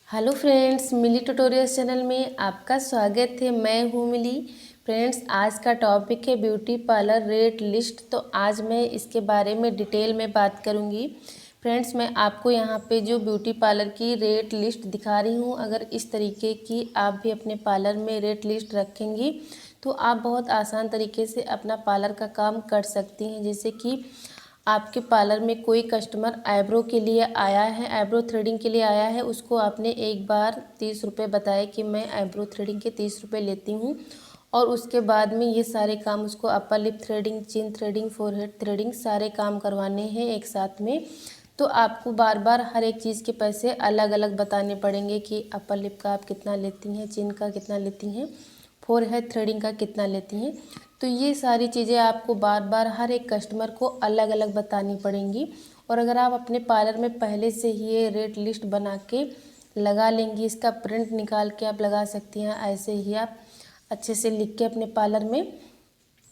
Hello friends, मिली tutorials channel में आपका स्वागत है। मैं हूँ मिली। फ्रेंड्स, आज का टॉपिक है ब्यूटी पार्लर रेट लिस्ट। तो आज मैं इसके बारे में डिटेल में बात करूँगी। फ्रेंड्स, मैं आपको यहाँ पे जो ब्यूटी पार्लर की रेट लिस्ट दिखा रही हूँ, अगर इस तरीके की आप भी अपने पार्लर में रेट लिस्ट रखेंगी तो आप बहुत आसान तरीके से अपना पार्लर का काम कर सकती हैं। जैसे कि आपके पार्लर में कोई कस्टमर आईब्रो के लिए आया है, आईब्रो थ्रेडिंग के लिए आया है, उसको आपने एक बार 30 रुपये बताए कि मैं आईब्रो थ्रेडिंग के 30 रुपये लेती हूँ, और उसके बाद में ये सारे काम उसको अपर लिप थ्रेडिंग, चिन थ्रेडिंग, फोरहेड थ्रेडिंग सारे काम करवाने हैं एक साथ में। तो आपको बार बार हर एक चीज़ के पैसे अलग अलग बताने पड़ेंगे कि अपर लिप का आप कितना लेती हैं, चिन का कितना लेती हैं, फोरहेड थ्रेडिंग का कितना लेती हैं। तो ये सारी चीज़ें आपको बार बार हर एक कस्टमर को अलग अलग बतानी पड़ेंगी। और अगर आप अपने पार्लर में पहले से ही ये रेट लिस्ट बना के लगा लेंगी, इसका प्रिंट निकाल के आप लगा सकती हैं। ऐसे ही आप अच्छे से लिख के अपने पार्लर में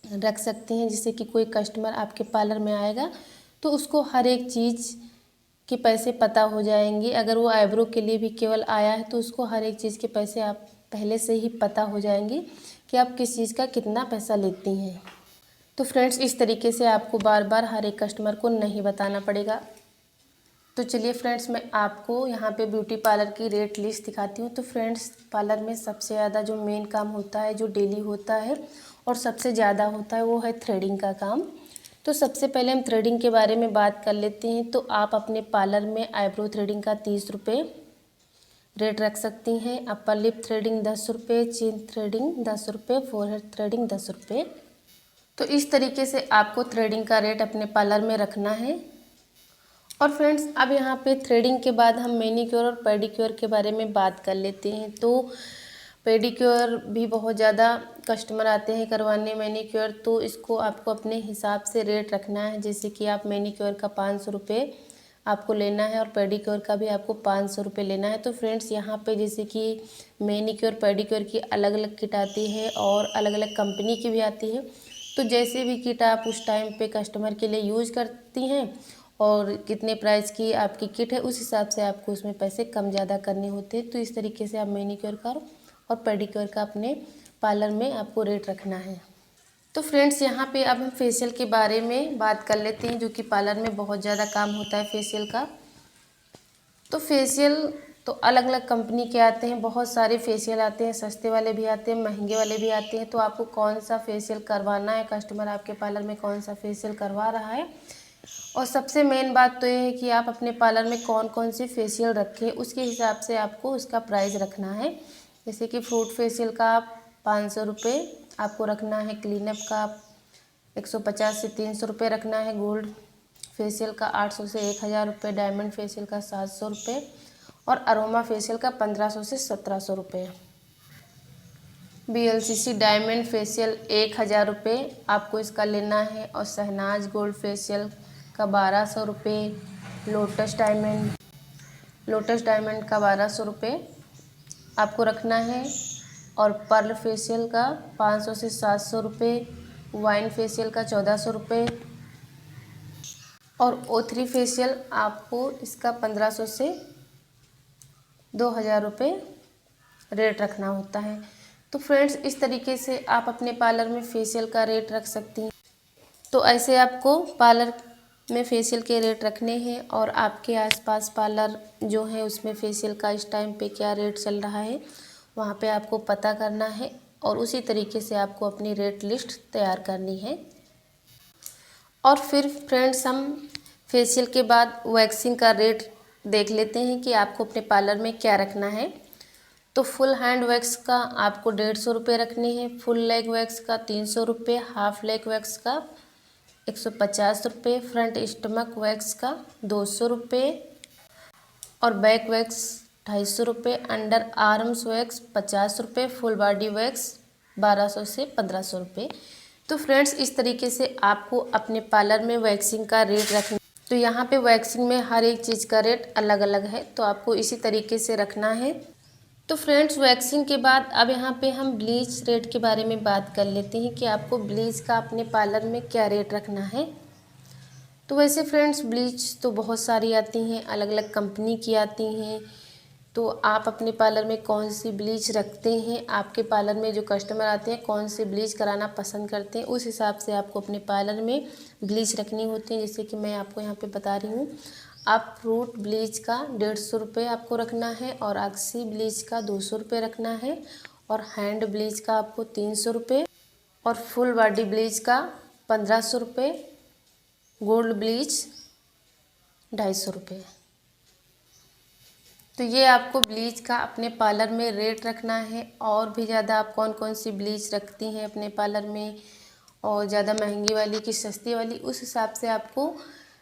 रख सकती हैं, जिससे कि कोई कस्टमर आपके पार्लर में आएगा तो उसको हर एक चीज़ के पैसे पता हो जाएंगे। अगर वो आईब्रो के लिए भी केवल आया है तो उसको हर एक चीज़ के पैसे आप पहले से ही पता हो जाएंगे कि आप किस चीज़ का कितना पैसा लेती हैं। तो फ्रेंड्स, इस तरीके से आपको बार बार हर एक कस्टमर को नहीं बताना पड़ेगा। तो चलिए फ्रेंड्स, मैं आपको यहाँ पे ब्यूटी पार्लर की रेट लिस्ट दिखाती हूँ। तो फ्रेंड्स, पार्लर में सबसे ज़्यादा जो मेन काम होता है, जो डेली होता है और सबसे ज़्यादा होता है, वो है थ्रेडिंग का काम। तो सबसे पहले हम थ्रेडिंग के बारे में बात कर लेते हैं। तो आप अपने पार्लर में आईब्रो थ्रेडिंग का 30 रुपये रेट रख सकती हैं, अपर लिप थ्रेडिंग 10 रुपये, चिन थ्रेडिंग 10 रुपये, फोरहेड थ्रेडिंग 10 रुपये। तो इस तरीके से आपको थ्रेडिंग का रेट अपने पार्लर में रखना है। और फ्रेंड्स, अब यहाँ पे थ्रेडिंग के बाद हम मैनीक्योर और पेडिक्योर के बारे में बात कर लेते हैं। तो पेडिक्योर भी बहुत ज़्यादा कस्टमर आते हैं करवाने मैनीक्योर, तो इसको आपको अपने हिसाब से रेट रखना है। जैसे कि आप मैनीक्योर का 500 रुपये आपको लेना है और पेडिक्योर का भी आपको 500 रुपये लेना है। तो फ्रेंड्स, यहाँ पे जैसे कि मैनीक्योर पेडिक्योर की अलग अलग किट आती है और अलग अलग कंपनी की भी आती है। तो जैसे भी किट आप उस टाइम पे कस्टमर के लिए यूज़ करती हैं और कितने प्राइस की आपकी किट है, उस हिसाब से आपको उसमें पैसे कम ज़्यादा करने होते हैं। तो इस तरीके से आप मैनीक्योर का और पेडिक्योर का अपने पार्लर में आपको रेट रखना है। तो फ्रेंड्स, यहाँ पे अब हम फेशियल के बारे में बात कर लेते हैं, जो कि पार्लर में बहुत ज़्यादा काम होता है फेशियल का। तो फेशियल तो अलग अलग कंपनी के आते हैं, बहुत सारे फेशियल आते हैं, सस्ते वाले भी आते हैं, महंगे वाले भी आते हैं। तो आपको कौन सा फेशियल करवाना है, कस्टमर आपके पार्लर में कौन सा फेशियल करवा रहा है, और सबसे मेन बात तो ये है कि आप अपने पार्लर में कौन कौन सी फेशियल रखें, उसके हिसाब से आपको उसका प्राइस रखना है। जैसे कि फ्रूट फेशियल का 500 रुपये आपको रखना है, क्लीनअप का 150 से 300 रुपये रखना है, गोल्ड फेशियल का 800 से 1000 रुपये, डायमंड फेशियल का 700 रुपये और अरोमा फेशियल का 1500 से 1700 रुपये। BLCC डायमंड फेशियल 1000 रुपये आपको इसका लेना है, और शहनाज गोल्ड फेशियल का 1200 रुपये, लोटस डायमंड का 1200 रुपये आपको रखना है, और पर्ल फेशियल का 500 से 700 रुपये, वाइन फेशियल का 1400 रुपये और O3 फेशियल आपको इसका 1500 से 2000 रुपये रेट रखना होता है। तो फ्रेंड्स, इस तरीके से आप अपने पार्लर में फेशियल का रेट रख सकती हैं। तो ऐसे आपको पार्लर में फेशियल के रेट रखने हैं, और आपके आसपास पार्लर जो है उसमें फेशियल का इस टाइम पे क्या रेट चल रहा है वहाँ पे आपको पता करना है, और उसी तरीके से आपको अपनी रेट लिस्ट तैयार करनी है। और फिर फ्रेंड्स, हम फेशियल के बाद वैक्सिंग का रेट देख लेते हैं कि आपको अपने पार्लर में क्या रखना है। तो फुल हैंड वैक्स का आपको 150 रुपये रखनी है, फुल लेग वैक्स का 300 रुपये, हाफ लेग वैक्स का 150 रुपये, फ्रंट स्टमक वैक्स का 200 रुपये और बैक वैक्स 250 रुपये, अंडर आर्म्स वैक्स 50 रुपये, फुल बॉडी वैक्स 1200 से 1500 रुपये। तो फ्रेंड्स, इस तरीके से आपको अपने पार्लर में वैक्सिंग का रेट रखना। तो यहाँ पे वैक्सिंग में हर एक चीज़ का रेट अलग अलग है, तो आपको इसी तरीके से रखना है। तो फ्रेंड्स, वैक्सिंग के बाद अब यहाँ पे हम ब्लीच रेट के बारे में बात कर लेते हैं कि आपको ब्लीच का अपने पार्लर में क्या रेट रखना है। तो वैसे फ्रेंड्स, ब्लीच तो बहुत सारी आती हैं, अलग अलग कंपनी की आती हैं। तो आप अपने पार्लर में कौन सी ब्लीच रखते हैं, आपके पार्लर में जो कस्टमर आते हैं कौन सी ब्लीच कराना पसंद करते हैं, उस हिसाब से आपको अपने पार्लर में ब्लीच रखनी होती है। जैसे कि मैं आपको यहाँ पे बता रही हूँ, आप फ्रूट ब्लीच का 150 रुपये आपको रखना है, और अक्सी ब्लीच का 200 रुपये रखना है, और हैंड ब्लीच का आपको 300 रुपये, और फुल बॉडी ब्लीच का 1500 रुपये, गोल्ड ब्लीच 250 रुपये। तो ये आपको ब्लीच का अपने पार्लर में रेट रखना है। और भी ज़्यादा आप कौन कौन सी ब्लीच रखती हैं अपने पार्लर में, और ज़्यादा महंगी वाली कि सस्ती वाली, उस हिसाब से आपको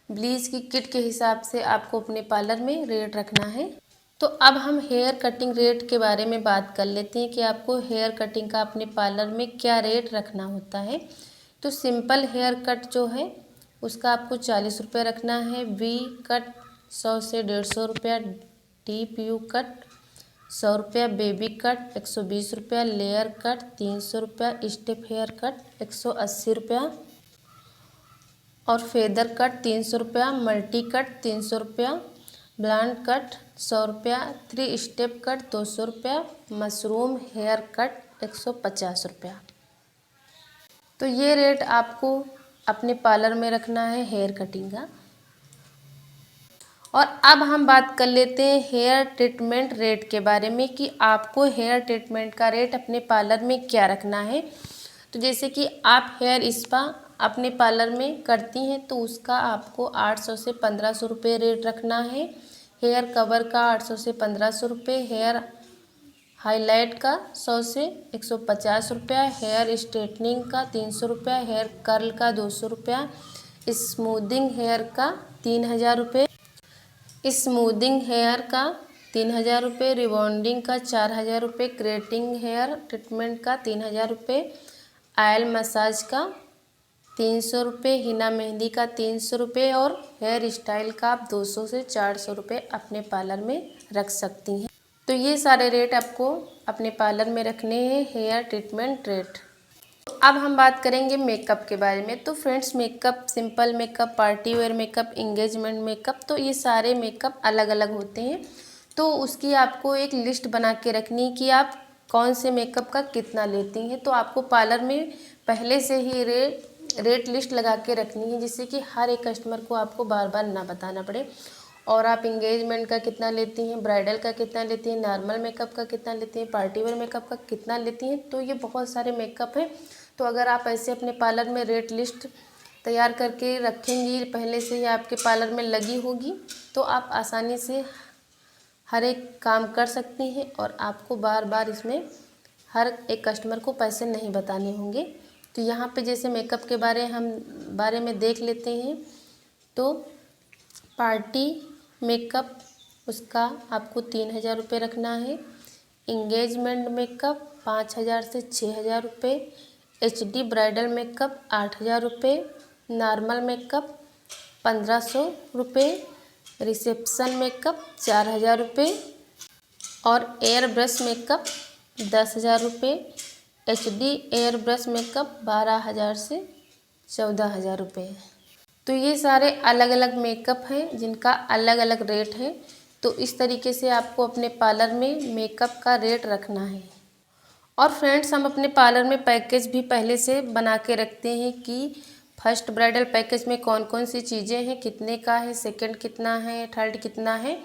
ब्लीच की किट के हिसाब से आपको अपने पार्लर में रेट रखना है। तो अब हम हेयर कटिंग रेट के बारे में बात कर लेते हैं कि आपको हेयर कटिंग का अपने पार्लर में क्या रेट रखना होता है। तो सिंपल हेयर कट जो है उसका आपको 40 रुपये रखना है, वी कट 100 से 150 रुपया, डीप यू कट 100 रुपया, बेबी कट 120 रुपया, लेयर कट 300 रुपया, स्टेप हेयर कट 180 रुपया, और फेदर कट 300 रुपया, मल्टी कट 300 रुपया, ब्लांड कट 100 रुपया, 3 स्टेप कट 200 रुपया, मशरूम हेयर कट 150 रुपया। तो ये रेट आपको अपने पार्लर में रखना है हेयर कटिंग का। और अब हम बात कर लेते हैं हेयर ट्रीटमेंट रेट के बारे में कि आपको हेयर ट्रीटमेंट का रेट अपने पार्लर में क्या रखना है। तो जैसे कि आप हेयर स्पा अपने पार्लर में करती हैं तो उसका आपको 800 से 1500 रुपये रेट रखना है, हेयर कवर का 800 से 1500 रुपये, हेयर हाईलाइट का 100 से 150 रुपया, हेयर स्ट्रेटनिंग का 300 रुपया, हेयर कर्ल का 200 रुपया, स्मूदिंग हेयर का 3000 रुपये, स्मूदिंग हेयर का 3000 रुपये, रिबॉन्डिंग का 4000 रुपये, क्रेटिंग हेयर ट्रीटमेंट का 3000 रुपये, ऑयल मसाज का 300 रुपये, हिना मेहंदी का 300 रुपये, और हेयर स्टाइल का आप 200 से 400 रुपये अपने पार्लर में रख सकती हैं। तो ये सारे रेट आपको अपने पार्लर में रखने हैं, हेयर ट्रीटमेंट रेट। अब हम बात करेंगे मेकअप के बारे में। तो friends, makeup, simple makeup, party wear makeup, engagement makeup, तो ये सारे मेकअप अलग अलग होते हैं। तो उसकी आपको एक लिस्ट बना के रखनी कि आप कौन से मेकअप का कितना लेती हैं। तो आपको पार्लर में पहले से ही रेट लिस्ट लगा के रखनी है, जिससे कि हर एक कस्टमर को आपको बार बार ना बताना पड़े। और आप इंगेजमेंट का कितना लेती हैं, ब्राइडल का कितना लेती हैं, नॉर्मल मेकअप का कितना लेती हैं, पार्टी वेयर मेकअप का कितना लेती हैं, तो ये बहुत सारे मेकअप हैं। तो अगर आप ऐसे अपने पार्लर में रेट लिस्ट तैयार करके रखेंगी, पहले से ही आपके पार्लर में लगी होगी, तो आप आसानी से हर एक काम कर सकती हैं, और आपको बार बार इसमें हर एक कस्टमर को पैसे नहीं बताने होंगे। तो यहाँ पे जैसे मेकअप के बारे में देख लेते हैं। तो पार्टी मेकअप, उसका आपको 3000 रुपये रखना है, इंगेजमेंट मेकअप 5000 से 6000 रुपये, HD ब्राइडल मेकअप 8000 रुपये, नॉर्मल मेकअप 1500 रुपये, रिसेप्शन मेकअप 4000 रुपये, और एयर ब्रश मेकअप 10,000 रुपये, HD एयर ब्रश मेकअप 12,000 से 14,000 रुपये। तो ये सारे अलग अलग मेकअप हैं जिनका अलग अलग रेट है। तो इस तरीके से आपको अपने पार्लर में मेकअप का रेट रखना है। और फ्रेंड्स, हम अपने पार्लर में पैकेज भी पहले से बना के रखते हैं कि फर्स्ट ब्राइडल पैकेज में कौन कौन सी चीज़ें हैं, कितने का है, सेकंड कितना है, थर्ड कितना है।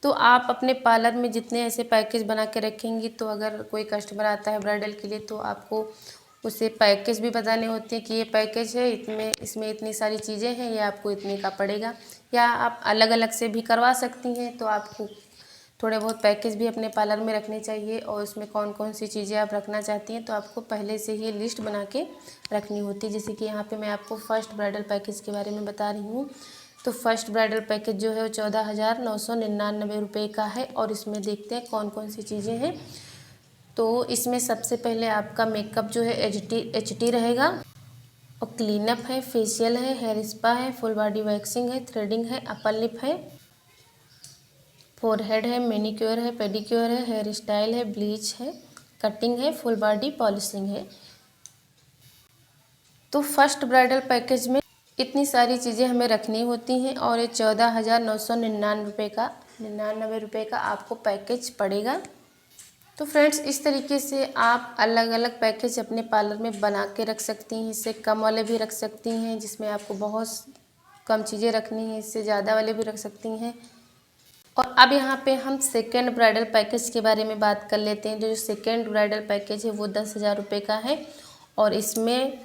तो आप अपने पार्लर में जितने ऐसे पैकेज बना के रखेंगी, तो अगर कोई कस्टमर आता है ब्राइडल के लिए, तो आपको उसे पैकेज भी बताने होते हैं कि ये पैकेज है, इसमें इतनी सारी चीज़ें हैं, ये आपको इतने का पड़ेगा। या आप अलग अलग से भी करवा सकती हैं। तो आपको थोड़े बहुत पैकेज भी अपने पार्लर में रखने चाहिए, और उसमें कौन कौन सी चीज़ें आप रखना चाहती हैं, तो आपको पहले से ही लिस्ट बना के रखनी होती है। जैसे कि यहाँ पे मैं आपको फर्स्ट ब्राइडल पैकेज के बारे में बता रही हूँ। तो फर्स्ट ब्राइडल पैकेज जो है वो 14,999 रुपये का है, और इसमें देखते हैं कौन कौन सी चीज़ें हैं। तो इसमें सबसे पहले आपका मेकअप जो है एच डी रहेगा, और क्लीनअप है, फेशियल है, हेयर स्पा है, फुल बॉडी वैक्सिंग है, थ्रेडिंग है, अपर लिप है, फोरहेड है, मैनिक्योर है, पेडिक्योर है, हेयर स्टाइल है, ब्लीच है, कटिंग है, फुल बॉडी पॉलिशिंग है। तो फर्स्ट ब्राइडल पैकेज में इतनी सारी चीज़ें हमें रखनी होती हैं, और ये 14,999 रुपये का ₹99 का आपको पैकेज पड़ेगा। तो फ्रेंड्स, इस तरीके से आप अलग अलग पैकेज अपने पार्लर में बना के रख सकती हैं। इससे कम वाले भी रख सकती हैं जिसमें आपको बहुत कम चीज़ें रखनी है, इससे ज़्यादा वाले भी रख सकती हैं। और अब यहाँ पे हम सेकेंड ब्राइडल पैकेज के बारे में बात कर लेते हैं। जो सेकेंड ब्राइडल पैकेज है वो 10,000 रुपये का है और इसमें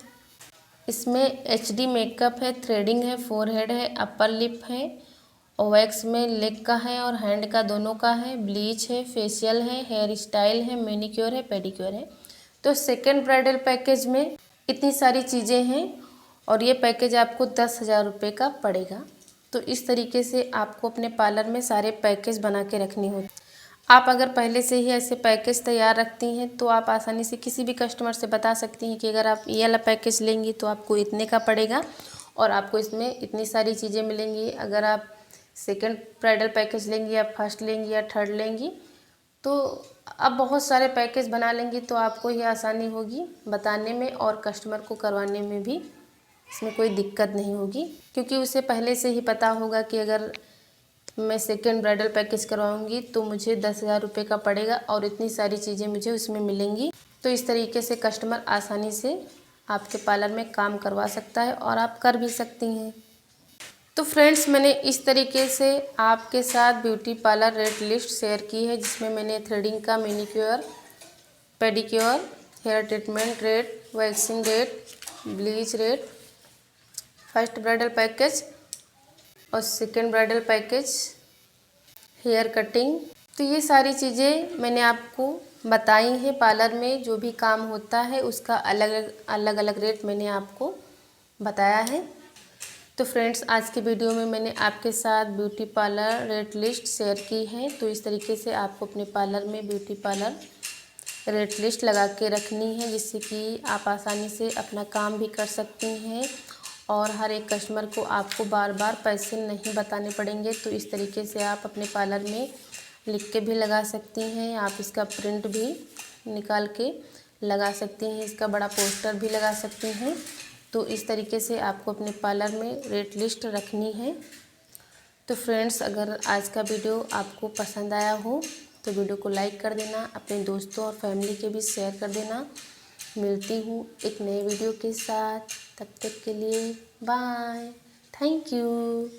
HD मेकअप है, थ्रेडिंग है, फोरहेड है, अपर लिप है, और वैक्स में लेग का है और हैंड का दोनों का है, ब्लीच है, फेशियल है, हेयर स्टाइल है, मैनिक्योर है, पेडिक्योर है। तो सेकेंड ब्राइडल पैकेज में इतनी सारी चीज़ें हैं और ये पैकेज आपको 10,000 रुपये का पड़ेगा। तो इस तरीके से आपको अपने पार्लर में सारे पैकेज बना के रखनी होती। आप अगर पहले से ही ऐसे पैकेज तैयार रखती हैं तो आप आसानी से किसी भी कस्टमर से बता सकती हैं कि अगर आप ये वाला पैकेज लेंगी तो आपको इतने का पड़ेगा और आपको इसमें इतनी सारी चीज़ें मिलेंगी। अगर आप सेकंड ब्राइडल पैकेज लेंगी या फर्स्ट लेंगी या थर्ड लेंगी तो अब बहुत सारे पैकेज बना लेंगी तो आपको ही आसानी होगी बताने में और कस्टमर को करवाने में भी इसमें कोई दिक्कत नहीं होगी, क्योंकि उसे पहले से ही पता होगा कि अगर मैं सेकेंड ब्राइडल पैकेज करवाऊंगी तो मुझे 10,000 रुपये का पड़ेगा और इतनी सारी चीज़ें मुझे उसमें मिलेंगी। तो इस तरीके से कस्टमर आसानी से आपके पार्लर में काम करवा सकता है और आप कर भी सकती हैं। तो फ्रेंड्स, मैंने इस तरीके से आपके साथ beauty parlour rate list share की है जिसमें मैंने थ्रेडिंग का, manicure, pedicure, hair treatment rate, waxing rate, bleach rate, first bridal package और second bridal package, hair cutting, तो ये सारी चीज़ें मैंने आपको बताई हैं। पार्लर में जो भी काम होता है उसका अलग अलग रेट मैंने आपको बताया है। तो फ्रेंड्स, आज के वीडियो में मैंने आपके साथ beauty parlour rate list share की है। तो इस तरीके से आपको अपने पार्लर में ब्यूटी पार्लर रेट लिस्ट लगा के रखनी है जिससे कि आप आसानी से अपना काम भी कर सकती हैं और हर एक कस्टमर को आपको बार बार पैसे नहीं बताने पड़ेंगे। तो इस तरीके से आप अपने पार्लर में लिख के भी लगा सकती हैं, आप इसका प्रिंट भी निकाल के लगा सकती हैं, इसका बड़ा पोस्टर भी लगा सकती हैं। तो इस तरीके से आपको अपने पार्लर में रेट लिस्ट रखनी है। तो फ्रेंड्स, अगर आज का वीडियो आपको पसंद आया हो तो वीडियो को लाइक कर देना, अपने दोस्तों और फैमिली के भी शेयर कर देना। मिलती हूँ एक नए वीडियो के साथ, तब तक के लिए बाय, थैंक यू।